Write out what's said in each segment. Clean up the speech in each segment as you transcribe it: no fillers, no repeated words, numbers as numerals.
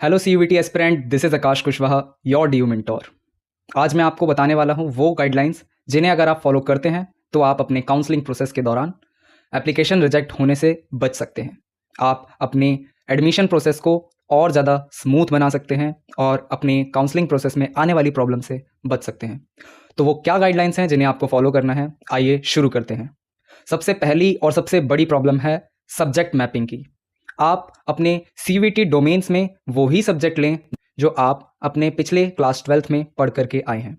Hello CUET aspirant, this is Akash Kushwaha, your DU mentor. आज मैं आपको बताने वाला हूँ वो गाइडलाइंस जिन्हें अगर आप फॉलो करते हैं तो आप अपने काउंसलिंग प्रोसेस के दौरान एप्लीकेशन रिजेक्ट होने से बच सकते हैं। आप अपनी एडमिशन प्रोसेस को और ज़्यादा स्मूथ बना सकते हैं और अपनी काउंसलिंग प्रोसेस में आने वाली प्रॉब्लम से बच सकते हैं। तो वो क्या गाइडलाइंस हैं जिन्हें आपको फॉलो करना है, आइए शुरू करते हैं। सबसे पहली और सबसे बड़ी प्रॉब्लम है सब्जेक्ट मैपिंग की। आप अपने सीवीटी डोमेन्स में वो ही सब्जेक्ट लें जो आप अपने पिछले क्लास 12th में पढ़ करके आए हैं।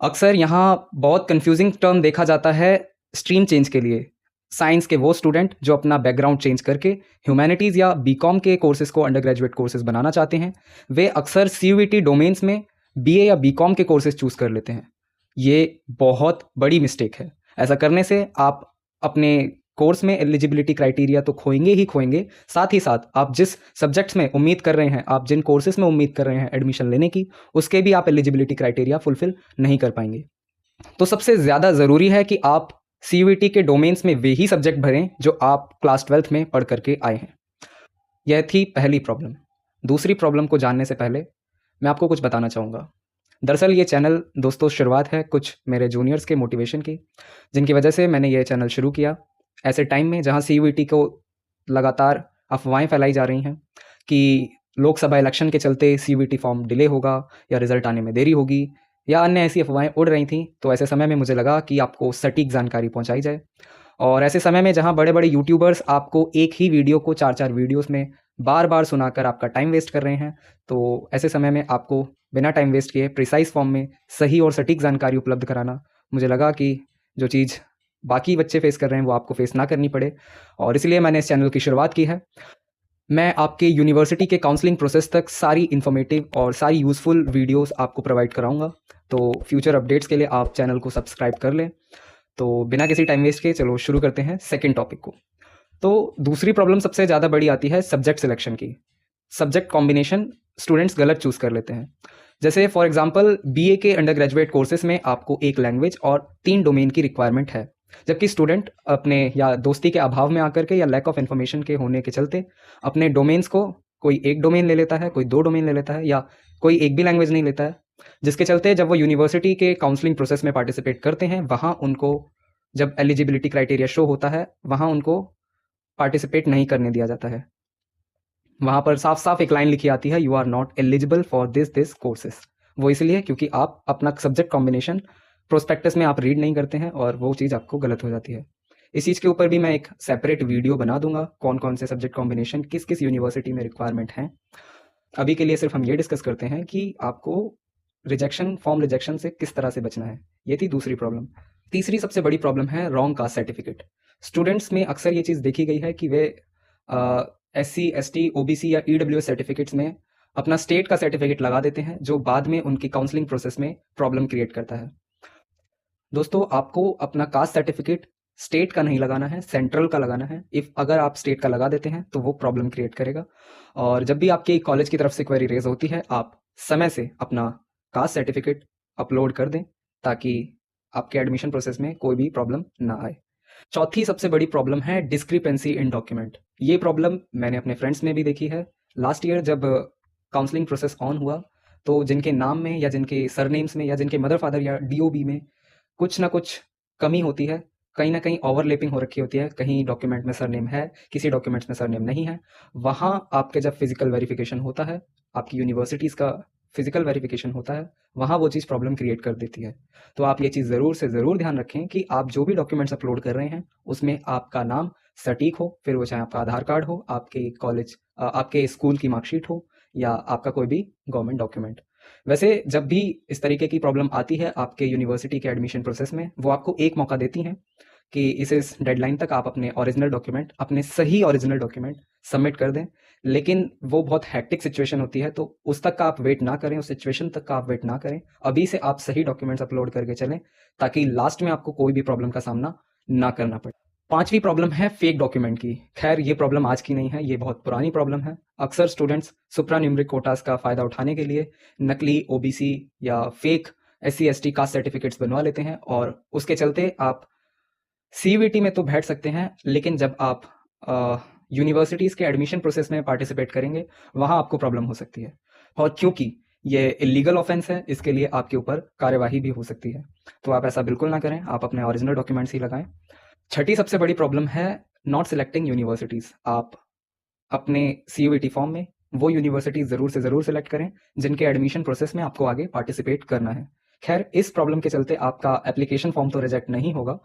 अक्सर यहाँ बहुत कंफ्यूजिंग टर्म देखा जाता है स्ट्रीम चेंज के लिए। साइंस के वो स्टूडेंट जो अपना बैकग्राउंड चेंज करके ह्यूमैनिटीज़ या बीकॉम के कोर्सेज़ को अंडर ग्रेजुएट कोर्सेज़ बनाना चाहते हैं, वे अक्सर सीयूईटी डोमेन्स में बीए या बीकॉम के कोर्सेज़ चूज़ कर लेते हैं। ये बहुत बड़ी मिस्टेक है। ऐसा करने से आप अपने कोर्स में एलिजिबिलिटी क्राइटेरिया तो खोएंगे ही खोएंगे, साथ ही साथ आप जिस सब्जेक्ट्स में उम्मीद कर रहे हैं, आप जिन कोर्सेज़ में उम्मीद कर रहे हैं एडमिशन लेने की, उसके भी आप एलिजिबिलिटी क्राइटेरिया फुलफ़िल नहीं कर पाएंगे। तो सबसे ज़्यादा ज़रूरी है कि आप सीयूईटी के डोमेन्स में वे ही सब्जेक्ट भरें जो आप क्लास 12th में पढ़ करके आए हैं। यह थी पहली प्रॉब्लम। दूसरी प्रॉब्लम को जानने से पहले मैं आपको कुछ बताना चाहूँगा। दरअसल ये चैनल दोस्तों शुरुआत है कुछ मेरे जूनियर्स के मोटिवेशन की, जिनकी वजह से मैंने ये चैनल शुरू किया। ऐसे टाइम में जहाँ सीयूईटी को लगातार अफवाहें फैलाई जा रही हैं कि लोकसभा इलेक्शन के चलते सीयूईटी फॉर्म डिले होगा या रिजल्ट आने में देरी होगी या अन्य ऐसी अफवाहें उड़ रही थीं, तो ऐसे समय में मुझे लगा कि आपको सटीक जानकारी पहुंचाई जाए। और ऐसे समय में जहां बड़े-बड़े यूट्यूबर्स आपको एक ही वीडियो को 4-4 वीडियोस में बार-बार सुनाकर आपका टाइम वेस्ट कर रहे हैं, तो ऐसे समय में आपको बिना टाइम वेस्ट किए प्रिसाइज़ फॉर्म में सही और सटीक जानकारी उपलब्ध कराना, मुझे लगा कि जो चीज़ बाकी बच्चे फेस कर रहे हैं वो आपको फेस ना करनी पड़े, और इसलिए मैंने इस चैनल की शुरुआत की है। मैं आपके यूनिवर्सिटी के काउंसलिंग प्रोसेस तक सारी इन्फॉर्मेटिव और सारी यूज़फुल वीडियोस आपको प्रोवाइड कराऊंगा। तो फ्यूचर अपडेट्स के लिए आप चैनल को सब्सक्राइब कर लें। तो बिना किसी टाइम वेस्ट के चलो शुरू करते हैं सेकंड टॉपिक को। तो दूसरी प्रॉब्लम सबसे ज़्यादा बड़ी आती है सब्जेक्ट सिलेक्शन की। सब्जेक्ट कॉम्बिनेशन स्टूडेंट्स गलत चूज़ कर लेते हैं। जैसे फॉर एग्जांपल बीए के अंडर ग्रेजुएट कोर्सेज में आपको एक लैंग्वेज और 3 डोमेन की रिक्वायरमेंट है, जबकि स्टूडेंट अपने या दोस्ती के अभाव में आकर के या लैक ऑफ इन्फॉर्मेशन के होने के चलते अपने डोमेन्स को कोई एक डोमेन ले लेता है, कोई 2 डोमेन ले लेता है या कोई एक भी लैंग्वेज नहीं लेता है, जिसके चलते जब वो यूनिवर्सिटी के काउंसलिंग प्रोसेस में पार्टिसिपेट करते हैं, वहाँ उनको जब एलिजिबिलिटी क्राइटेरिया शो होता है, वहाँ उनको पार्टिसिपेट नहीं करने दिया जाता है। वहाँ पर साफ-साफ एक लाइन लिखी आती है, you are not eligible for this courses. वो इसलिए क्योंकि आप अपना सब्जेक्ट कॉम्बिनेशन प्रोस्पेक्टस में आप रीड नहीं करते हैं और वो चीज़ आपको गलत हो जाती है। इस चीज़ के ऊपर भी मैं एक सेपरेट वीडियो बना दूँगा, कौन-कौन से सब्जेक्ट कॉम्बिनेशन किस-किस यूनिवर्सिटी में रिक्वायरमेंट हैं। अभी के लिए सिर्फ हम ये डिस्कस करते हैं कि आपको फॉर्म रिजेक्शन से किस तरह से बचना है। ये थी दूसरी प्रॉब्लम। तीसरी सबसे बड़ी प्रॉब्लम है रॉन्ग कास्ट सर्टिफिकेट। स्टूडेंट्स में अक्सर ये चीज़ देखी गई है कि वे एससी, एसटी, ओबीसी या ईडब्ल्यूएस सर्टिफिकेट्स में अपना स्टेट का सर्टिफिकेट लगा देते हैं, जो बाद में उनकी काउंसलिंग प्रोसेस में प्रॉब्लम क्रिएट करता है। दोस्तों, आपको अपना कास्ट सर्टिफिकेट स्टेट का नहीं लगाना है, सेंट्रल का लगाना है। अगर आप स्टेट का लगा देते हैं तो वो प्रॉब्लम क्रिएट करेगा। और जब भी आपके कॉलेज की तरफ से क्वेरी रेज होती है, आप समय से अपना कास्ट सर्टिफिकेट अपलोड कर दें ताकि आपके एडमिशन प्रोसेस में कोई भी प्रॉब्लम ना आए। चौथी सबसे बड़ी प्रॉब्लम है डिस्क्रिपेंसी इन डॉक्यूमेंट। ये प्रॉब्लम मैंने अपने फ्रेंड्स में भी देखी है। लास्ट ईयर जब काउंसलिंग प्रोसेस ऑन हुआ, तो जिनके नाम में या जिनके सरनेम्स में या जिनके मदर फादर या डीओबी में कुछ ना कुछ कमी होती है, कहीं ना कहीं ओवरलैपिंग हो रखी होती है, कहीं डॉक्यूमेंट में सरनेम है, किसी डॉक्यूमेंट्स में सरनेम नहीं है, वहाँ आपके जब फिजिकल वेरिफिकेशन होता है, आपकी यूनिवर्सिटीज़ का फिजिकल वेरिफिकेशन होता है, वहाँ वो चीज़ प्रॉब्लम क्रिएट कर देती है। तो आप ये चीज़ ज़रूर से ज़रूर ध्यान रखें कि आप जो भी डॉक्यूमेंट्स अपलोड कर रहे हैं, उसमें आपका नाम सटीक हो, फिर वो चाहे आपका आधार कार्ड हो, आपके स्कूल की मार्कशीट हो या आपका कोई भी गवर्नमेंट डॉक्यूमेंट। वैसे जब भी इस तरीके की प्रॉब्लम आती है आपके यूनिवर्सिटी के एडमिशन प्रोसेस में, वो आपको एक मौका देती हैं कि इस डेडलाइन तक आप अपने सही ओरिजिनल डॉक्यूमेंट सबमिट कर दें। लेकिन वो बहुत हेक्टिक सिचुएशन होती है, तो उस तक का आप वेट ना करें, उस सिचुएशन तक का आप वेट ना करें। अभी से आप सही डॉक्यूमेंट्स अपलोड करके चलें ताकि लास्ट में आपको कोई भी प्रॉब्लम का सामना ना करना पड़े। पांचवी प्रॉब्लम है फेक डॉक्यूमेंट की। खैर, ये प्रॉब्लम आज की नहीं है, ये बहुत पुरानी प्रॉब्लम है। अक्सर स्टूडेंट्स सुप्रा न्यूमरिक कोटास का फ़ायदा उठाने के लिए नकली ओबीसी या fake SC ST caste certificates बनवा लेते हैं, और उसके चलते आप सीवीटी में तो बैठ सकते हैं, लेकिन जब आप यूनिवर्सिटीज़ के एडमिशन प्रोसेस में पार्टिसिपेट करेंगे वहाँ आपको प्रॉब्लम हो सकती है। और क्योंकि ये इलीगल ऑफेंस है, इसके लिए आपके ऊपर कार्यवाही भी हो सकती है। तो आप ऐसा बिल्कुल ना करें, आप अपने ओरिजिनल डॉक्यूमेंट्स ही लगाएं। छठी सबसे बड़ी प्रॉब्लम है नॉट सिलेक्टिंग यूनिवर्सिटीज़। आप अपने CUET फॉर्म में वो यूनिवर्सिटी ज़रूर से ज़रूर सिलेक्ट करें जिनके एडमिशन प्रोसेस में आपको आगे पार्टिसिपेट करना है। खैर, इस प्रॉब्लम के चलते आपका एप्लीकेशन फॉर्म तो रिजेक्ट नहीं होगा,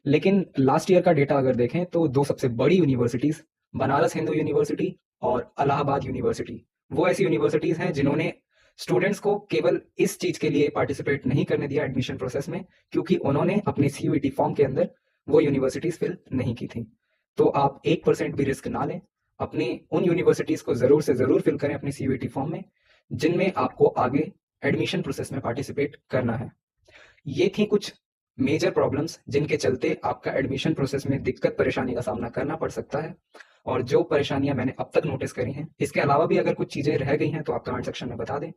लेकिन लास्ट ईयर का डेटा अगर देखें तो दो सबसे बड़ी यूनिवर्सिटीज़ बनारस हिंदू यूनिवर्सिटी और इलाहाबाद यूनिवर्सिटी, वो ऐसी यूनिवर्सिटीज़ हैं जिन्होंने स्टूडेंट्स को केवल इस चीज़ के लिए पार्टिसिपेट नहीं करने दिया एडमिशन प्रोसेस में, क्योंकि उन्होंने अपने CUET फॉर्म के अंदर वो यूनिवर्सिटीज़ फिल नहीं की थी। तो आप 1% भी रिस्क ना लें, अपनी उन यूनिवर्सिटीज़ को ज़रूर से ज़रूर फिल करें अपने CUET फॉर्म में जिनमें आपको आगे एडमिशन प्रोसेस में पार्टिसिपेट करना है। ये थी कुछ मेजर प्रॉब्लम्स जिनके चलते आपका एडमिशन प्रोसेस में दिक्कत परेशानी का सामना करना पड़ सकता है, और जो परेशानियां मैंने अब तक नोटिस करी हैं, इसके अलावा भी अगर कुछ चीज़ें रह गई हैं तो आप कमेंट सेक्शन में बता दें।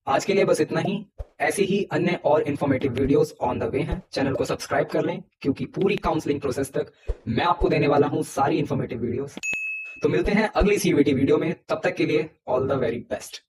आज के लिए बस इतना ही। ऐसी ही अन्य और informative videos on the way हैं, चैनल को सब्सक्राइब कर लें क्योंकि पूरी काउंसलिंग प्रोसेस तक मैं आपको देने वाला हूं सारी इन्फॉर्मेटिव वीडियोस। तो मिलते हैं अगली CUET वीडियो में, तब तक के लिए ऑल द वेरी बेस्ट।